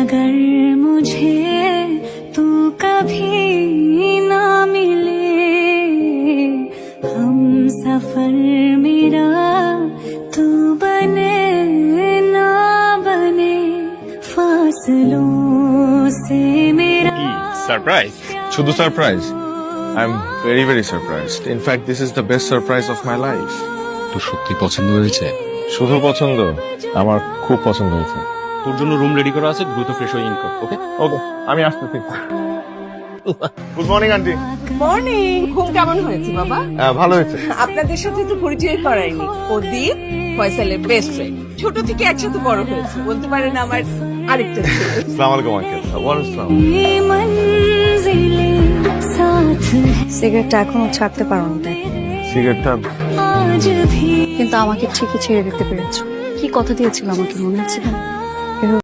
अगर मुझे तू कभी ना मिले हम सफर मेरा तू बने ना बने फासलों से मेरा সারপ্রাইজ? শুধু surprise? I am very very surprised. In fact this is the best surprise of my life. তোর সত্যি পছন্দ হয়েছে? শুধু পছন্দ, আমার খুব পছন্দ হয়েছে। তোর জন্য রুম রেডি করা আছে, দ্রুত ফ্রেশ হয়ে ইন কর। ওকে ওকে, আমি আসতেছি। Good morning aunty. মর্নিং। ঘুম কেমন হয়েছে বাবা? ভালো হয়েছে। আপনাদের সাথে তো পরিচয় করাইনি। ও দীপ, ফয়সালের বেস্ট ফ্রেন্ড। ছোট থেকে একসাথে বড় হয়েছে, বলতে পারেন আমার আরেকটা ছেলে। আসসালামু আলাইকুম আঙ্কেল। ওয়ালাইকুম আসসালাম। ये मंजिलें साथ है সিগারেটটা এখনো ছাড়তে পারো না, সিগারেটটা आज भी কিন্তু আমাকে ঠিকই ছেড়ে দিতে পেরেছো। কি কথা দিয়েছিল আমাকে মনে আছে?